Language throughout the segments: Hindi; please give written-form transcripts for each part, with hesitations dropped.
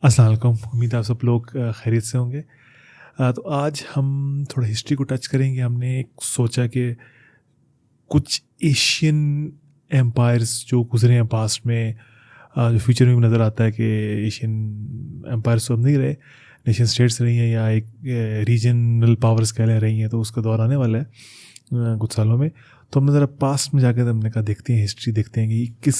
अस्सलाम वालेकुम। उम्मीद है आप सब लोग खैरियत से होंगे। तो आज हम थोड़ा हिस्ट्री को टच करेंगे। हमने एक सोचा कि कुछ एशियन एम्पायर्स जो गुजरे हैं पास्ट में, जो फ्यूचर में भी नज़र आता है कि एशियन एम्पायर्स तो अब नहीं रहे, नेशन स्टेट्स रही हैं या एक रीजनल पावर्स कह ले रही हैं, तो उसका दौर आने वाला है कुछ सालों में। तो हमने ज़रा पास्ट में जाकर हमने कहा देखते हैं, हिस्ट्री देखते हैं कि किस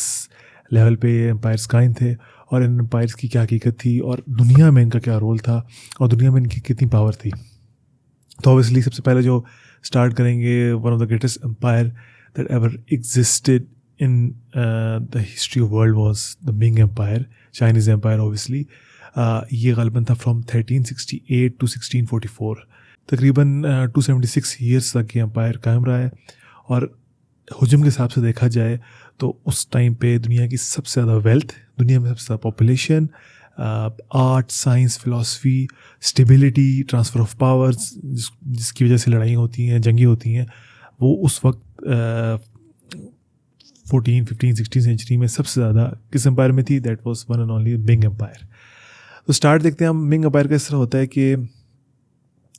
लेवल पे एम्पायर्स कायम थे और इन एम्पायर्स की क्या हकीकत थी और दुनिया में इनका क्या रोल था और दुनिया में इनकी कितनी पावर थी। तो ऑब्वियसली सबसे पहले जो स्टार्ट करेंगे, one of the greatest empire that ever existed in the history of world was the Ming empire, Chinese empire obviously. ये गालिबन था फ्रॉम 1368 टू 1644, तकरीबन 276 ईयर्स तक ये एम्पायर कायम रहा है। और हुजूम के हिसाब से देखा जाए तो उस टाइम पे दुनिया की सबसे ज़्यादा वेल्थ, दुनिया में सबसे ज़्यादा population, art, science, philosophy, stability, transfer of powers, जिसकी वजह से लड़ाई होती हैं, जंगी होती हैं, वो उस वक्त 14, 15, 16 सेंचुरी में सबसे ज़्यादा किस एम्पायर में थी? That was one and only Ming empire. तो स्टार्ट देखते हैं हम। मिंग एम्पायर का इस तरह होता है कि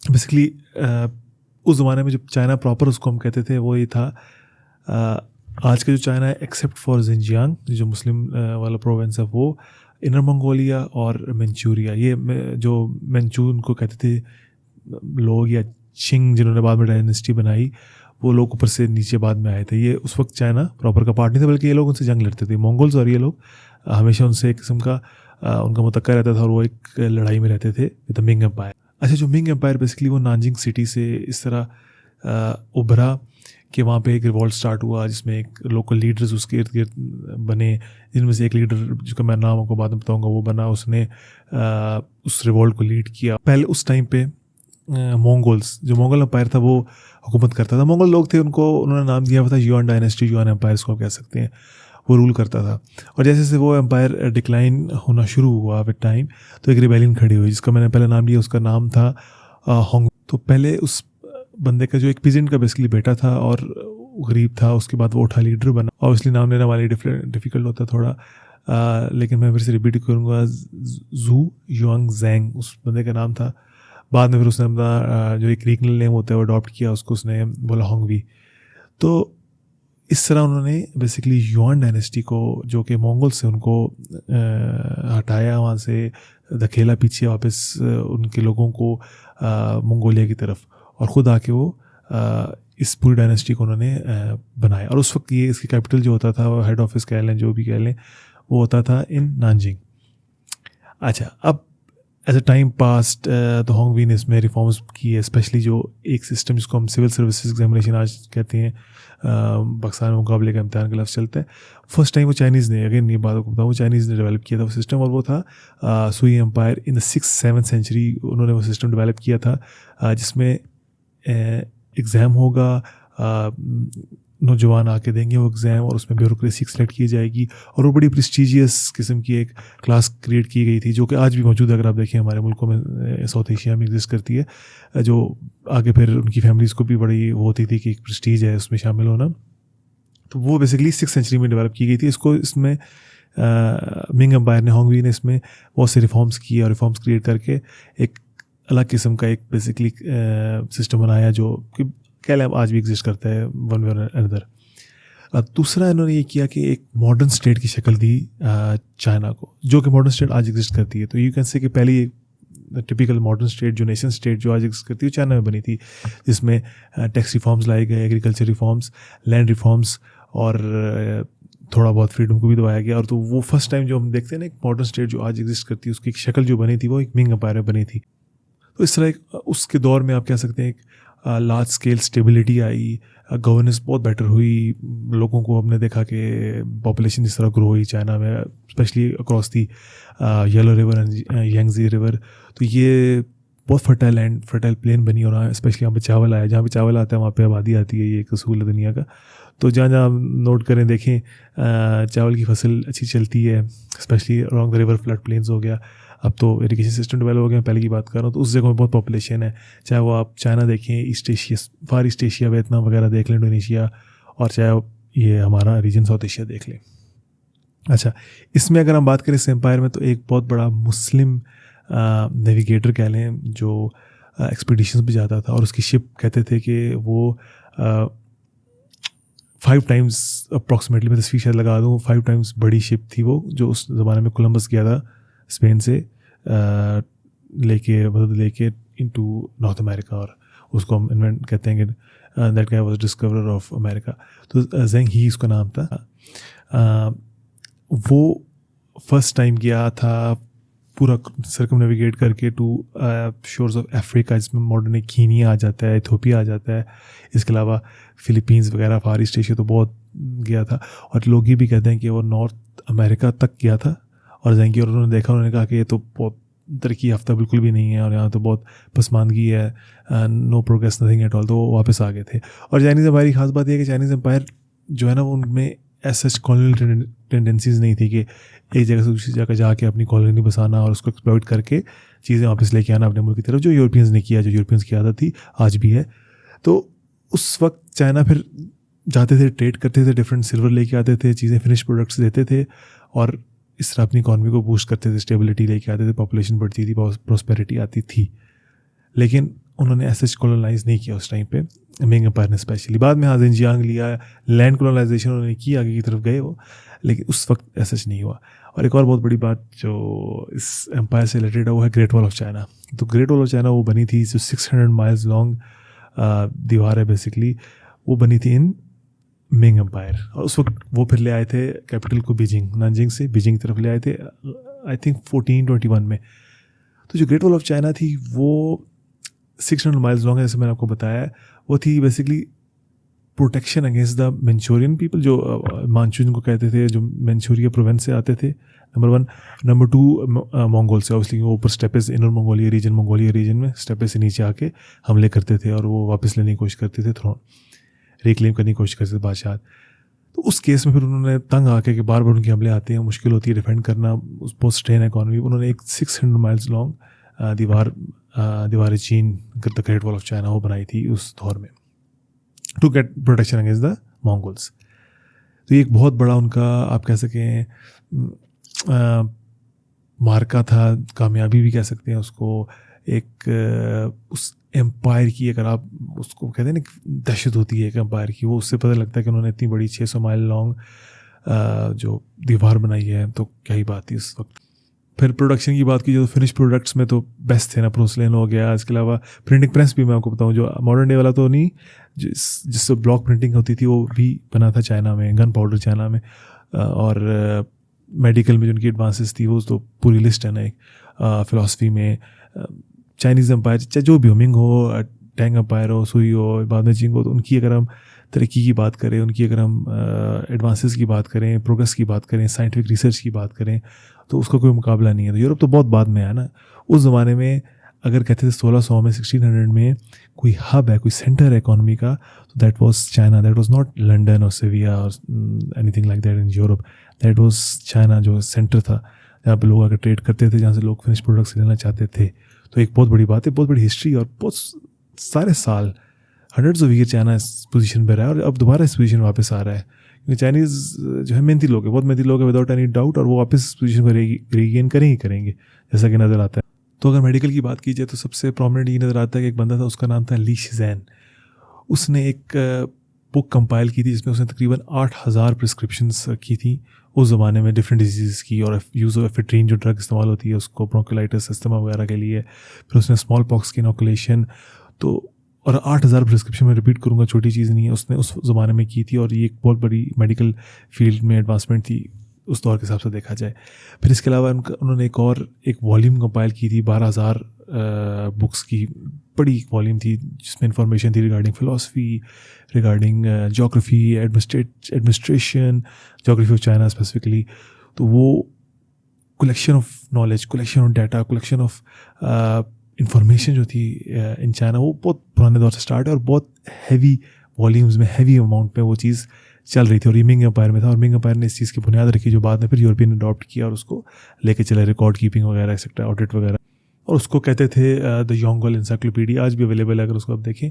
बेसिकली उस ज़माने में जब चाइना प्रॉपर उसको हम कहते थे, वो ये था, आज का जो चाइना है एक्सेप्ट फॉर जिनजियांग, जो मुस्लिम वाला प्रोविंस है, वो इनर मंगोलिया और मंचूरिया, ये जो मंचून को कहते थे लोग, या चिंग जिन्होंने बाद में डायनेस्टी बनाई, वो लोग ऊपर से नीचे बाद में आए थे। ये उस वक्त चाइना प्रॉपर का पार्ट नहीं था, बल्कि ये लोग उनसे जंग लड़ते थे, मंगोल्स, और ये लोग हमेशा उनसे एक किस्म का उनका मुतक्का रहता था और वो एक लड़ाई में रहते थे विद द मिंग एम्पायर। अच्छा, जो मिंग एम्पायर बेसिकली वो नानजिंग सिटी से इस तरह उभरा कि वहाँ पे एक रिवॉल्ट स्टार्ट हुआ जिसमें एक लोकल लीडर्स उसके इर्द गिर्द बने, जिनमें से एक लीडर जिसका मैं नाम आपको बाद में बताऊँगा, वो बना, उसने उस रिवॉल्ट को लीड किया। पहले उस टाइम पे मंगोल्स, जो मंगोल एम्पायर था, वो हुकूमत करता था। मंगोल लोग थे, उन्होंने नाम दिया हुआ था युआन डायनेस्टी, युआन एम्पायर्स को कह सकते हैं, वो रूल करता था। और जैसे जैसे वो एम्पायर डिक्लाइन होना शुरू हुआ विद टाइम, तो एक रिबेलियन खड़ी हुई जिसका मैंने पहले नाम लिया, उसका नाम था होंग। तो पहले उस बंदे का जो एक पीजेंट का बेसिकली बेटा था और गरीब था, उसके बाद वो उठा लीडर बना। ऑब्वियसली नाम लेना वाली डिफ़िकल्ट होता है थोड़ा, लेकिन मैं फिर से रिपीट करूँगा, जू युआंग जैंग उस बंदे का नाम था। बाद में फिर उसने अपना जो एक रीजनल नेम होता है वो अडॉप्ट किया, उसको उसने बोला होंगवी। तो इस तरह उन्होंने बेसिकली युआन डायनेस्टी को, जो कि मंगोल से, उनको हटाया वहाँ से, धकेला पीछे वापस उनके लोगों को मंगोलिया की तरफ, और ख़ुद आके वो इस पूरी डायनेस्टी को उन्होंने बनाया। और उस वक्त ये इसकी कैपिटल जो होता था, हेड ऑफिस कह लें, जो भी कह लें, वो होता था इन नानजिंग। अच्छा, अब एज अ टाइम पास्ट तो होंगवी ने इसमें रिफॉर्म्स किए, स्पेशली जो एक सिस्टम जिसको हम सिविल सर्विसेज एग्जामिनेशन आज कहते हैं, पाकिस्तान में मुकाबले का इम्तिहान का लफ्ज़ चलता है। फर्स्ट टाइम वो चाइनीज़ ने, अगेन ये बात को बताऊँ, वो चाइनीज़ ने डेवलप किया था वो सिस्टम, और वो था सुई empire. In the 6th-7th century उन्होंने वो सिस्टम डेवलप किया था, जिसमें एग्ज़ाम होगा, नौजवान आके देंगे वो एग्ज़ाम, और उसमें ब्यूरोक्रेसी सेलेक्ट की जाएगी, और वो बड़ी प्रेस्टीजियस किस्म की एक क्लास क्रिएट की गई थी, जो कि आज भी मौजूद है। अगर आप देखें हमारे मुल्कों में, साउथ एशिया में एग्जिस्ट करती है, जो आगे फिर उनकी फैमिलीज़ को भी बड़ी वो होती थी कि एक प्रेस्टीज है उसमें शामिल होना। तो वो बेसिकली 6th सेंचुरी में डेवलप की गई थी। इसमें मिंग एम्पायर ने, होंगवी ने इसमें बहुत से रिफॉर्म्स किए, और रिफॉर्म्स क्रिएट करके एक अलग किस्म का एक बेसिकली सिस्टम बनाया, जो कि कह लें आज भी एग्जिस्ट करता है वन वे और अनदर। दूसरा इन्होंने ये किया कि एक मॉडर्न स्टेट की शक्ल दी चाइना को, जो कि मॉडर्न स्टेट आज एग्जिस्ट करती है। तो यू कैन से कि पहली टिपिकल मॉडर्न स्टेट, जो नेशन स्टेट जो आज एग्जिस्ट करती है, चाइना में बनी थी, जिसमें टैक्स रिफॉर्म्स लाए गए, एग्रीकल्चर रिफॉर्म्स, लैंड रिफॉर्म्स, और थोड़ा बहुत फ्रीडम को भी दबाया गया। और तो वो फर्स्ट टाइम जो हम देखते हैं ना, एक मॉडर्न स्टेट जो आज एग्जिस्ट करती है, उसकी एक शक्ल जो बनी थी, वो एक मिंग एम्पायर में बनी थी। तो इस तरह उसके दौर में आप कह सकते हैं एक लार्ज स्केल स्टेबिलिटी आई, गवर्नेंस बहुत बेटर हुई, लोगों को हमने देखा कि पॉपुलेशन जिस तरह ग्रो हुई चाइना में, specially across the yellow river and Yangtze river. तो ये बहुत फर्टाइल प्लेन बनी, और स्पेशली यहाँ पे चावल आया, जहाँ पे चावल आता है वहाँ पे आबादी आती है, ये एक असूल है दुनिया का। तो जहाँ जहाँ नोट करें, देखें, चावल की फसल अच्छी चलती है, specially along the river flood plains हो गया। अब तो इरिगेशन सिस्टम डेवलप हो गया, पहले की बात कर रहा हूँ, तो उस जगह में बहुत पॉपुलेशन है, चाहे वो आप चाइना देखें, ईस्ट एशिया, फार ईस्ट एशिया, वियतनाम वगैरह देख लें, इंडोनेशिया, और चाहे ये हमारा रीजन साउथ एशिया देख लें। अच्छा, इसमें अगर हम बात करें इस एम्पायर में, तो एक बहुत बड़ा मुस्लिम नेविगेटर कह लें जो एक्सपीडिशंस पे जाता था, और उसकी शिप कहते थे कि वो 5 टाइम्स अप्रॉक्सीमेटली, मैं तस्वीर शायद लगा दूँ, 5 टाइम्स बड़ी शिप थी वो, जो उस ज़माने में कोलंबस गया था स्पेन से लेके इनटू नॉर्थ अमेरिका, और उसको हम इन्वेंट कहते हैं कि that guy was discoverer of America. तो जेंग ही उसका नाम था। वो फर्स्ट टाइम गया था पूरा सर्कमनेविगेट करके टू शोर्स ऑफ अफ्रीका, जिसमें मॉडर्न कीनिया आ जाता है, इथियोपिया आ जाता है, इसके अलावा फिलीपींस वगैरह, फार ईस्ट एशिया तो बहुत गया था। और लोग ये भी कहते हैं कि वो नॉर्थ अमेरिका तक गया था, और जाएंगे और उन्होंने देखा, उन्होंने कहा कि ये तो बहुत तरक्की याफ्ता बिल्कुल भी नहीं है, और यहाँ तो बहुत पसमानदगी है, no progress, nothing at all, तो वो वापस आ गए थे। और चाइनीज़ एम्पायर की खास बात यह है कि चाइनीज़ एम्पायर जो है ना, उनमें ऐसा कॉलोनियल टेंडेंसीज नहीं थी कि एक जगह से दूसरी जगह जाके अपनी कॉलोनी बसाना और उसको एक्सप्लॉइट करके चीज़ें वापस लेके आना अपने मुल्क की तरफ, जो यूरोपियंस ने किया, जो यूरोपियंस की आदत थी, आज भी है। तो उस वक्त चाइना फिर जाते थे, ट्रेड करते थे, डिफरेंट सिल्वर लेके आते थे, चीज़ें फिनिश प्रोडक्ट्स देते थे, और इस तरह अपनी इकॉनमी को बूस्ट करते थे, स्टेबिलिटी लेके आते थे, पॉपुलेशन बढ़ती थी, प्रॉस्पेरिटी आती थी। लेकिन उन्होंने ऐसे कॉलोनाइज नहीं किया उस टाइम पे, मिंग एम्पायर ने स्पेशली। बाद में जिनजियांग लिया, लैंड कॉलोनाइजेशन उन्होंने की, आगे की तरफ गए वो, लेकिन उस वक्त ऐसा नहीं हुआ। और एक और बहुत बड़ी बात जो इस एम्पायर से रिलेटेड है वो है ग्रेट वॉल ऑफ चाइना। तो ग्रेट वॉल ऑफ चाइना वो बनी थी, जो 600 माइल्स लॉन्ग दीवार है बेसिकली, वो बनी थी इन मिंग एम्पायर। और उस वक्त वो फिर ले आए थे कैपिटल को बीजिंग, नानजिंग से बीजिंग की तरफ ले आए थे, आई थिंक 1421 में। तो जो ग्रेट वॉल ऑफ चाइना थी वो 600 माइल्स लॉन्ग है, जैसे मैंने आपको बताया। वो थी basically protection against the Manchurian people, जो मानचून को कहते थे, जो मंचूरिया प्रोविंस से आते थे, नंबर 1। नंबर 2 मंगोल से, ऑब्वियसली वो ऊपर स्टेपे से, इनर मंगोलिया रीजन में स्टेपे से नीचे आके हमले करते थे, और वो वापस लेने की कोशिश करते थे, थ्रोन रिक्लेम करने की कोशिश करते थे बादशाह। तो उस केस में फिर उन्होंने तंग आके कि बार बार उनके हमले आते हैं, मुश्किल होती है डिफेंड करना, उस बहुत स्ट्रेन है इकॉनमी। उन्होंने एक 600 माइल्स लॉन्ग दीवार चीन, the great wall of China, वो बनाई थी उस दौर में, to get protection against the Mongols. तो ये एक बहुत बड़ा उनका, आप कह सकें, मार्का था, कामयाबी भी कह सकते हैं उसको। एक उस एम्पायर की, अगर आप उसको कहते हैं ना, दहशत होती है एक एम्पायर की, वो उससे पता लगता है कि उन्होंने इतनी बड़ी 600 माइल लॉन्ग जो दीवार बनाई है, तो क्या ही बात थी उस वक्त। फिर प्रोडक्शन की बात की जो फिनिश प्रोडक्ट्स में तो बेस्ट थे ना, पोर्सलेन हो गया, इसके अलावा प्रिंटिंग प्रेस भी मैं आपको बताऊं, जो मॉडर्न डे वाला तो नहीं, जिससे ब्लॉक प्रिंटिंग होती थी, वो भी बना था चाइना में, गन पाउडर चाइना में। और मेडिकल में जो उनकी एडवांसेस थी, वो तो पूरी लिस्ट है ना एक। फिलॉसफी में चाइनीज़ एम्पायर, चाहे जो भी हो, मिंग हो, टैंग एम्पायर हो, सुई हो, बाद में चिंग हो, तो उनकी अगर हम तरक्की की बात करें, उनकी अगर हम एडवांसेस की बात करें, प्रोग्रेस की बात करें, साइंटिफिक रिसर्च की बात करें, तो उसका कोई मुकाबला नहीं है। तो यूरोप तो बहुत बाद में आया ना। उस ज़माने में अगर कहते थे 1600 में, 1600 में कोई हब है, कोई सेंटर है इकॉनमी का, तो that was China. That was not London और सेविया और anything like that in Europe. That was China, जो सेंटर था जहाँ पे लोग आकर ट्रेड करते थे, जहाँ से लोग फिनिश प्रोडक्ट्स लेना चाहते थे। तो एक बहुत बड़ी बात है, बहुत बड़ी हिस्ट्री, और बहुत सारे साल, हंड्रेड्स ऑफ ईयर चाइना इस पोजीशन पर रहा है, और अब दोबारा इस पोजीशन वापस आ रहा है, क्योंकि चाइनीज़ जो है मेहनती लोग है, बहुत मेहनती लोग है, विदाउट एनी डाउट, और वो वापस इस पोजीशन को रीगेन करेंगे जैसा कि नज़र आता है। तो अगर मेडिकल की बात की जाए तो सबसे प्रोमिनेंट ये नज़र आता है कि एक बंदा था, उसका नाम था ली शिज़ेन। उसने एक बुक कंपाइल की थी जिसमें उसने तकरीबन 8000 प्रिस्क्रिप्शंस की थी उस ज़माने में, डिफरेंट डिजीज़ की, और यूज़ ऑफ एफेड्रीन जो ड्रग इस्तेमाल होती है उसको ब्रोंकोलाइटिस, अस्थमा वगैरह के लिए। फिर उसने स्मॉल पॉक्स की इनोकुलेशन, तो और 8000 प्रिस्क्रिप्शन में रिपीट करूँगा, छोटी चीज़ नहीं है, उसने उस ज़माने में की थी, और ये एक बहुत बड़ी मेडिकल फील्ड में एडवांसमेंट थी उस दौर के हिसाब से देखा जाए। फिर इसके अलावा उन्होंने एक वॉल्यूम कंपाइल की थी 12000 बुक्स की, बड़ी वॉल्यूम थी, जिसमें इंफॉर्मेशन थी regarding philosophy, regarding geography, administration, geography of China specifically. तो वो collection of knowledge, collection of data, collection of information जो थी इन चाइना, वो बहुत पुराने दौर से स्टार्ट है, और बहुत हैवी वॉल्यूम्स में, हैवी अमाउंट में वो चीज़ चल रही थी, और ये मिंग एम्पायर में था। और मिंग एम्पायर ने इस चीज़ की बुनियाद रखी, जो बाद में फिर यूरोपियन ने अडॉप्ट किया और उसको लेके चले, रिकॉर्ड कीपिंग वगैरह, एक्सेट्रा, ऑडिट वगैरह, और उसको कहते थे द योंगल इंसाइक्लोपीडिया। आज भी अवेलेबल है अगर उसको आप देखें।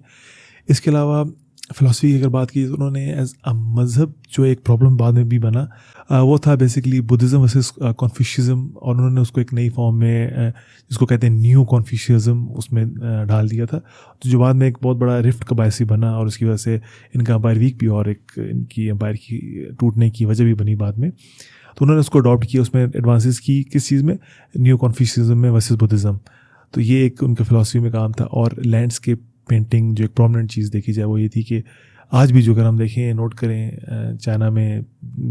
इसके अलावा फ़िलासफ़ी की अगर बात की तो उन्होंने एज़ अ मज़हब जो एक प्रॉब्लम बाद में भी बना, वो था बेसिकली बुद्धिज़्म वर्सेस कन्फ्यूशियज़्म, और उन्होंने उसको एक नई फॉर्म में जिसको कहते हैं न्यू कन्फ्यूशियज़्म उसमें डाल दिया था, तो जो बाद में एक बहुत बड़ा रिफ्ट का बायस भी बना, और उसकी वजह से इनका एम्पायर वीक भी, और एक इनकी एम्पायर की टूटने की वजह भी बनी बाद में। तो उन्होंने उसको अडॉप्ट किया, उसमें एडवांसेस की किस चीज़ में, न्यू कन्फ्यूशियज़्म में वर्सेस बुद्धिज़्म। तो ये एक उनके फ़िलासफ़ी में काम था। और लैंडस्केप पेंटिंग जो एक प्रोमिनेंट चीज़ देखी जाए वो ये थी कि आज भी जो अगर हम देखें, नोट करें, चाइना में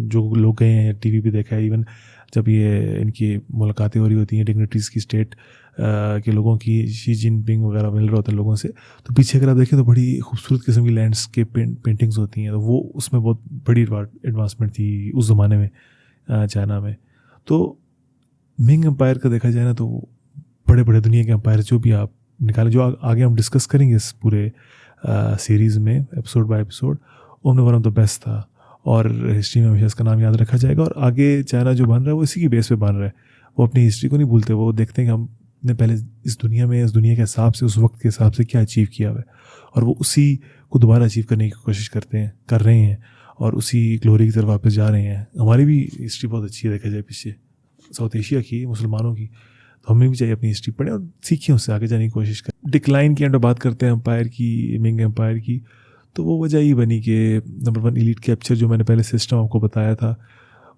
जो लोग गए हैं, टीवी पे देखा है, इवन जब ये इनकी मुलाकातें हो रही होती हैं डिग्निटरीज़ की, स्टेट के लोगों की, शी जिनपिंग वगैरह मिल रहा होता है लोगों से, तो पीछे अगर आप देखें तो बड़ी खूबसूरत किस्म की लैंडस्केप पेंटिंग्स होती हैं, तो वो उसमें बहुत बड़ी एडवांसमेंट थी उस ज़माने में चाइना में। तो मिंग एम्पायर का देखा जाए ना, तो बड़े बड़े दुनिया के एम्पायर जो भी आप निकालें, जो आगे हम डिस्कस करेंगे इस पूरे सीरीज़ में, एपिसोड बाय एपिसोड, उनमें वन ऑफ द बेस्ट था, और हिस्ट्री में हमेशा इसका नाम याद रखा जाएगा। और आगे चाइना जो बन रहा है वो इसी की बेस पे बन रहा है, वो अपनी हिस्ट्री को नहीं भूलते, वो देखते हैं कि हमने पहले इस दुनिया में, इस दुनिया के हिसाब से, उस वक्त के हिसाब से क्या अचीव किया हुआ है, और वो उसी को दोबारा अचीव करने की कोशिश कर रहे हैं, और उसी ग्लोरी की तरफ वापस जा रहे हैं। हमारी भी हिस्ट्री बहुत अच्छी है देखा जाए पीछे, साउथ एशिया की, मुसलमानों की, तो हमें भी चाहिए अपनी हिस्ट्री पढ़ें और सीखें, उससे आगे जाने की कोशिश करें। डिक्लाइन की एंड बात करते हैं एम्पायर की, मिंग एम्पायर की, तो वो वजह ही बनी कि नंबर 1 एलीट कैप्चर, जो मैंने पहले सिस्टम आपको बताया था,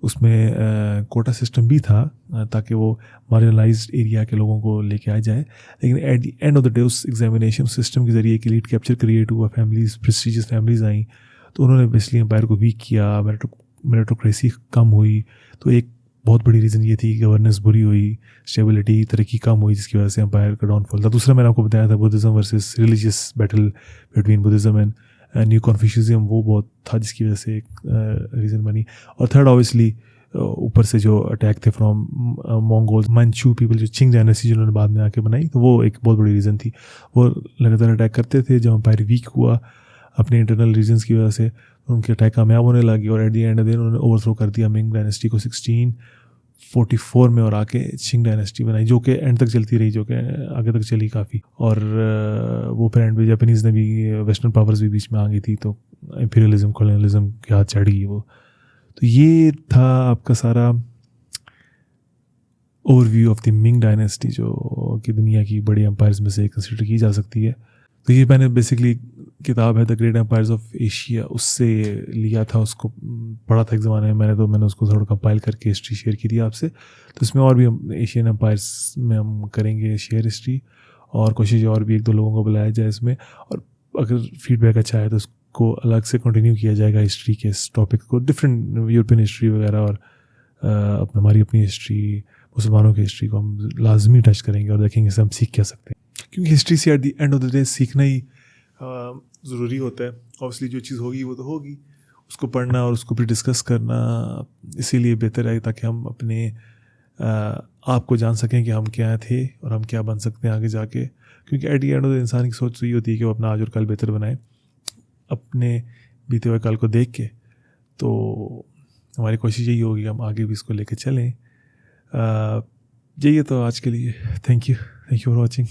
उसमें कोटा सिस्टम भी था, ताकि वो मार्जिनलाइज्ड एरिया के लोगों को लेके आ जाए। लेकिन at the end of the day उस एग्जामिनेशन सिस्टम के ज़रिए एक एलीट कैप्चर क्रिएट हुआ, फैमिलीज, प्रेस्टिजियस फैमिलीज आई, तो उन्होंने बेसिकली एम्पायर को वीक किया, मेरिटोक्रेसी कम हुई। तो एक बहुत बड़ी रीज़न ये थी कि गवर्नेंस बुरी हुई, स्टेबिलिटी, तरक्की कम हुई, जिसकी वजह से एम्पायर का डाउनफॉल था। दूसरा मैंने आपको बताया था Buddhism versus religious battle between Buddhism and new Confucianism, वो बहुत था जिसकी वजह से एक रीज़न बनी। और थर्ड ऑब्वियसली ऊपर से जो अटैक थे फ्रॉम मंगोल, मंचू पीपल, जो चिंग डायनेस्टी जिन्होंने बाद में आके बनाई, तो वो एक बहुत बड़ी रीज़न थी। वो लगातार अटैक करते थे, जब एम्पायर वीक हुआ अपने इंटरनल रीजन्स की वजह से, उनके अटैक कामयाब होने लगी, और at the end of the day उन्होंने ओवरथ्रो कर दिया मिंग डायनेस्टी को 1644 में, और आके चिंग डायनेस्टी बनाई, जो कि एंड तक चलती रही, जो कि आगे तक चली काफ़ी। और वो फिर एंड में जापानीज़ ने भी, वेस्टर्न पावर्स भी बीच में आ गई थी, तो इंपीरियलिज्म, कॉलोनियलिज्म के हाथ चढ़ गई वो। तो ये था आपका सारा overview of the Ming dynasty, जो कि दुनिया की बड़ी एम्पायर्स में से कंसिडर की जा सकती है। तो ये मैंने बेसिकली किताब है the great empires of Asia, उससे लिया था, उसको पढ़ा था एक ज़माने में मैंने उसको थोड़ा कंपाइल करके हिस्ट्री शेयर की थी आपसे। तो इसमें और भी हम एशियन एम्पायर्स में हम करेंगे शेयर हिस्ट्री, और कोशिश और भी 1-2 लोगों को बुलाया जाए इसमें, और अगर फीडबैक अच्छा है तो उसको अलग से कंटिन्यू किया जाएगा हिस्ट्री के इस टॉपिक को, डिफरेंट यूरोपियन हिस्ट्री वगैरह, और हमारी अपनी हिस्ट्री, मुसलमानों की हिस्ट्री को हम लाजमी टच करेंगे, और देखेंगे से हम सीख क्या सकते हैं, क्योंकि हिस्ट्री से at the end of the day सीखना ही ज़रूरी होता है। ऑब्वियसली जो चीज़ होगी वो तो होगी, उसको पढ़ना और उसको भी डिस्कस करना इसीलिए बेहतर है, ताकि हम अपने आप को जान सकें कि हम क्या थे और हम क्या बन सकते हैं आगे जाके। क्योंकि at the end of the इंसान की सोच तो ये होती है कि वो अपना आज और कल बेहतर बनाए, अपने बीते हुए कल को देख के। तो हमारी कोशिश यही होगी कि हम आगे भी इसको लेके चलें। यही है तो आज के लिए। Thank you for watching.